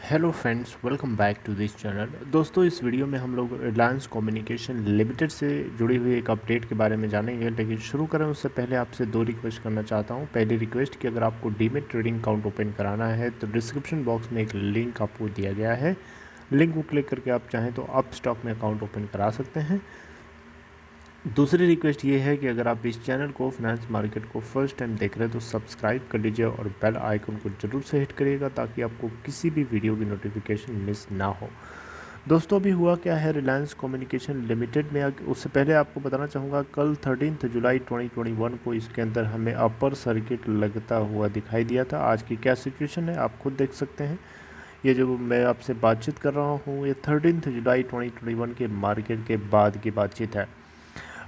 Hello friends, welcome back to this channel. दोस्तों, इस video में हम लोग रिलायंस कम्युनिकेशन लिमिटेड से जुड़ी हुई एक अपडेट के बारे में जानेंगे। लेकिन शुरू करें उससे पहले आपसे दो रिक्वेस्ट करना चाहता हूं। पहली रिक्वेस्ट कि अगर आपको डीमेट ट्रेडिंग अकाउंट ओपन कराना है तो डिस्क्रिप्शन बॉक्स में एक लिंक आपको दिया गया है। लिंक को क्लिक करके आप चाहें तो अप स्टॉक में अकाउंट ओपन करा सकते हैं। दूसरी रिक्वेस्ट ये है कि अगर आप इस चैनल को फाइनेंस मार्केट को फर्स्ट टाइम देख रहे हैं तो सब्सक्राइब कर लीजिए और बेल आइकन को ज़रूर से हिट करिएगा ताकि आपको किसी भी वीडियो की नोटिफिकेशन मिस ना हो। दोस्तों, अभी हुआ क्या है रिलायंस कम्युनिकेशन लिमिटेड में, उससे पहले आपको बताना चाहूँगा कल 13 जुलाई 2021 को इसके अंदर हमें अपर सर्किट लगता हुआ दिखाई दिया था। आज की क्या सिचुएशन है आप खुद देख सकते हैं। ये जो मैं आपसे बातचीत कर रहा हूँ ये 13 जुलाई 2021 के मार्केट के बाद की बातचीत है।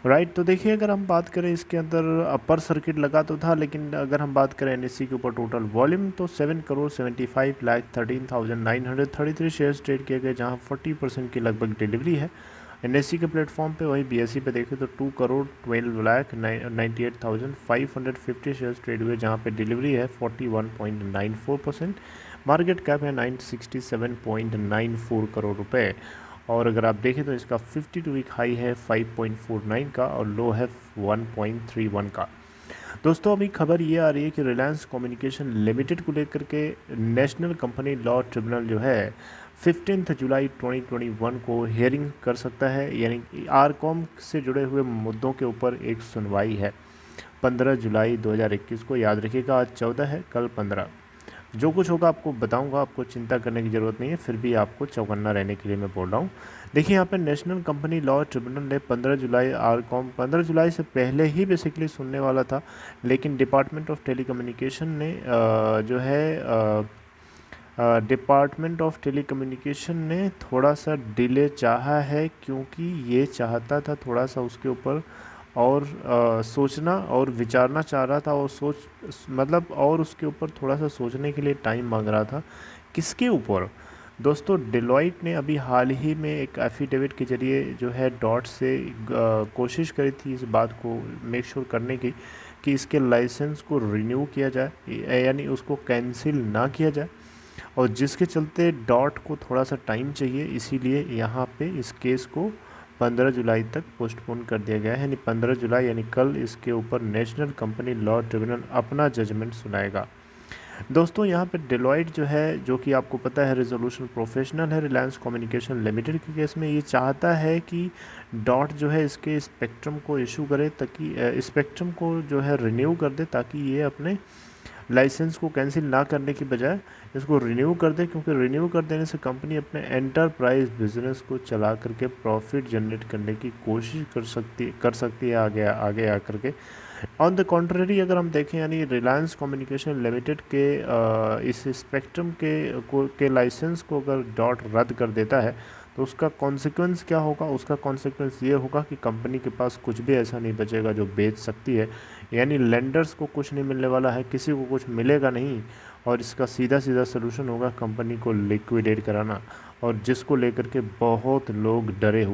राइट, तो देखिए अगर हम बात करें इसके अंदर अपर सर्किट लगा तो था, लेकिन अगर हम बात करें एनएससी के ऊपर टोटल वॉल्यूम तो 7,75,13,933 शेयर्स ट्रेड किए गए, जहां 40% की लगभग डिलीवरी है एनएससी के प्लेटफॉर्म पे। वहीं बीएससी पे देखें तो 2,12,98,550 शेयर्स ट्रेड हुए, जहां पे डिलीवरी है 41.94%। मार्केट कैप है 967.94 करोड़ रुपए। और अगर आप देखें तो इसका 52 वीक हाई है 5.49 का और लो है 1.31 का। दोस्तों, अभी खबर ये आ रही है कि रिलायंस कम्युनिकेशन लिमिटेड को लेकर के नेशनल कंपनी लॉ ट्रिब्यूनल जो है 15 जुलाई 2021 को हियरिंग कर सकता है, यानी कि आरकॉम से जुड़े हुए मुद्दों के ऊपर एक सुनवाई है 15 जुलाई 2021 को। याद रखिएगा आज 14 है, कल 15। जो कुछ होगा आपको बताऊंगा, आपको चिंता करने की ज़रूरत नहीं है, फिर भी आपको चौकन्ना रहने के लिए मैं बोल रहा हूँ। देखिए यहाँ पे नेशनल कंपनी लॉ ट्रिब्यूनल ने 15 जुलाई आरकॉम 15 जुलाई से पहले ही बेसिकली सुनने वाला था, लेकिन डिपार्टमेंट ऑफ टेलीकम्युनिकेशन ने डिपार्टमेंट ऑफ टेलीकम्युनिकेशन ने थोड़ा सा डिले चाहा है, क्योंकि ये चाहता था थोड़ा सा उसके ऊपर और सोचना और विचारना चाह रहा था, और और उसके ऊपर थोड़ा सा सोचने के लिए टाइम मांग रहा था। किसके ऊपर? दोस्तों, डेलॉइट ने अभी हाल ही में एक एफिडेविट के जरिए जो है डॉट से कोशिश करी थी इस बात को मेक श्योर करने की कि इसके लाइसेंस को रिन्यू किया जाए, यानी उसको कैंसिल ना किया जाए, और जिसके चलते डॉट को थोड़ा सा टाइम चाहिए, इसीलिए यहाँ पे इस केस को 15 जुलाई तक पोस्टपोन कर दिया गया है। यानी 15 जुलाई यानी कल इसके ऊपर नेशनल कंपनी लॉ ट्रिब्यूनल अपना जजमेंट सुनाएगा। दोस्तों, यहाँ पे डेलॉइट जो है, जो कि आपको पता है रेजोल्यूशन प्रोफेशनल है रिलायंस कम्युनिकेशन लिमिटेड के केस में, ये चाहता है कि डॉट जो है इसके स्पेक्ट्रम को इशू करे, ताकि स्पेक्ट्रम को जो है रिन्यू कर दे, ताकि ये अपने लाइसेंस को कैंसिल ना करने की बजाय इसको रिन्यू कर दे, क्योंकि रिन्यू कर देने से कंपनी अपने एंटरप्राइज बिजनेस को चला करके प्रॉफिट जनरेट करने की कोशिश कर सकती है आगे आकर के। ऑन द कॉन्ट्ररी अगर हम देखें, यानी रिलायंस कम्युनिकेशन लिमिटेड के इस स्पेक्ट्रम के लाइसेंस को अगर डॉट रद्द कर देता है तो उसका कॉन्सिक्वेंस क्या होगा? उसका कॉन्सिक्वेंस ये होगा कि कंपनी के पास कुछ भी ऐसा नहीं बचेगा जो बेच सकती है, यानी लेंडर्स को कुछ नहीं मिलने वाला है, किसी को कुछ मिलेगा नहीं, और इसका सीधा सीधा सोल्यूशन होगा कंपनी को लिक्विडेट कराना, और जिसको लेकर के बहुत लोग डरे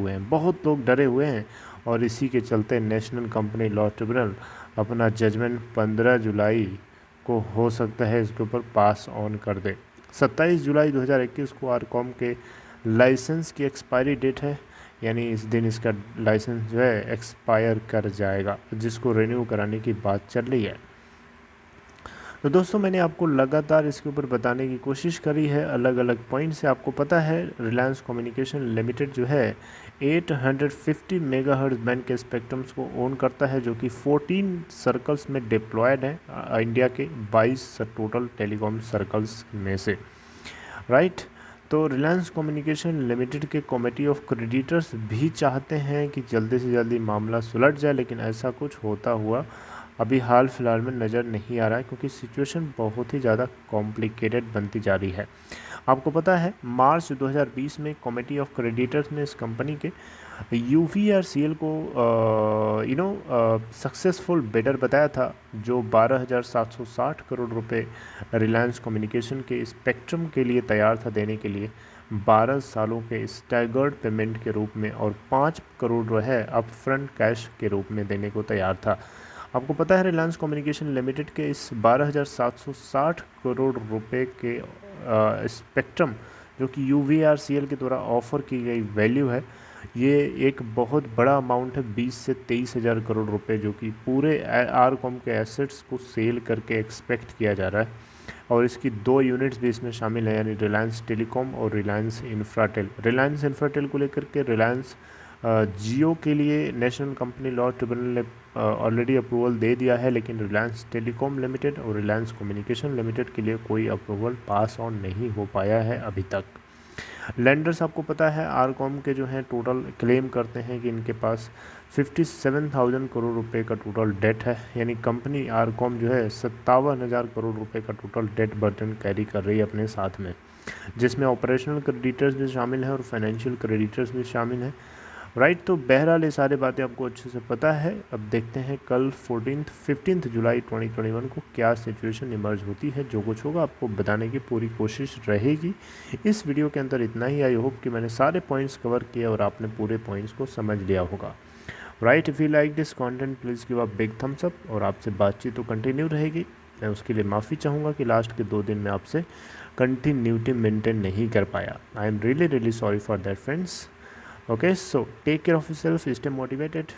हुए हैं। और इसी के चलते नेशनल कंपनी लॉ ट्रिब्यूनल अपना जजमेंट 15 जुलाई को हो सकता है इसके ऊपर पास ऑन कर दे। 27 जुलाई 2021 को आरकॉम के लाइसेंस की एक्सपायरी डेट है, यानी इस दिन इसका लाइसेंस जो है एक्सपायर कर जाएगा, जिसको रिन्यू कराने की बात चल रही है। तो दोस्तों, मैंने आपको लगातार इसके ऊपर बताने की कोशिश करी है अलग अलग पॉइंट से। आपको पता है रिलायंस कम्युनिकेशन लिमिटेड जो है 850 मेगाहर्ट्ज बैंड के स्पेक्ट्रम्स को ओन करता है, जो कि 14 सर्कल्स में डिप्लॉयड है इंडिया के 22 टोटल टेलीकॉम सर्कल्स में से। राइट, तो रिलायंस कम्युनिकेशन लिमिटेड के कमेटी ऑफ क्रेडिटर्स भी चाहते हैं कि जल्दी से जल्दी मामला सुलझ जाए, लेकिन ऐसा कुछ होता हुआ अभी हाल फिलहाल में नज़र नहीं आ रहा है, क्योंकि सिचुएशन बहुत ही ज़्यादा कॉम्प्लिकेटेड बनती जा रही है। आपको पता है मार्च 2020 में कमेटी ऑफ क्रेडिटर्स ने इस कंपनी के यूवीआरसीएल को सक्सेसफुल बिडर बताया था, जो 12,760 करोड़ रुपए रिलायंस कम्युनिकेशन के स्पेक्ट्रम के लिए तैयार था देने के लिए 12 सालों के स्टैगर्ड पेमेंट के रूप में, और 5 करोड़ है अपफ्रंट कैश के रूप में देने को तैयार था। आपको पता है रिलायंस कम्युनिकेशन लिमिटेड के इस 12,760 करोड़ रुपए के स्पेक्ट्रम जो कि UVRCL के द्वारा ऑफर की गई वैल्यू है, ये एक बहुत बड़ा अमाउंट है, 20 से 23 हज़ार करोड़ रुपए, जो कि पूरे आरकॉम के एसेट्स को सेल करके एक्सपेक्ट किया जा रहा है। और इसकी 2 यूनिट्स भी इसमें शामिल है, यानी रिलायंस टेलीकॉम और रिलायंस इंफ्राटेल। रिलायंस इंफ्राटेल को लेकर के रिलायंस जियो के लिए नेशनल कंपनी लॉ ट्रिब्यूनल ने ऑलरेडी अप्रूवल दे दिया है, लेकिन रिलायंस टेलीकॉम लिमिटेड और रिलायंस कम्युनिकेशन लिमिटेड के लिए कोई अप्रूवल पास ऑन नहीं हो पाया है अभी तक। लेंडर्स आपको पता है आरकॉम के जो हैं टोटल क्लेम करते हैं कि इनके पास 57,000 करोड़ रुपए का टोटल डेट है, यानी कंपनी आरकॉम जो है 57,000 करोड़ रुपए का टोटल डेट बर्डन कैरी कर रही है अपने साथ में, जिसमें ऑपरेशनल क्रेडिटर्स भी शामिल हैं और फाइनेंशियल क्रेडिटर्स भी शामिल हैं। राइट, तो बहरहाल ये सारी बातें आपको अच्छे से पता है। अब देखते हैं कल 15 जुलाई 2021 को क्या सिचुएशन इमर्ज होती है। जो कुछ होगा आपको बताने की पूरी कोशिश रहेगी। इस वीडियो के अंदर इतना ही। आई होप कि मैंने सारे पॉइंट्स कवर किए और आपने पूरे पॉइंट्स को समझ लिया होगा। Right, if you like this content please give a big thumbs up. और आपसे बातचीत तो कंटिन्यू रहेगी। मैं उसके लिए माफ़ी चाहूँगा कि लास्ट के 2 दिन में आपसे कंटिन्यूटी मेंटेन नहीं कर पाया। I am really sorry for that friends. Okay, so take care of yourself, stay motivated.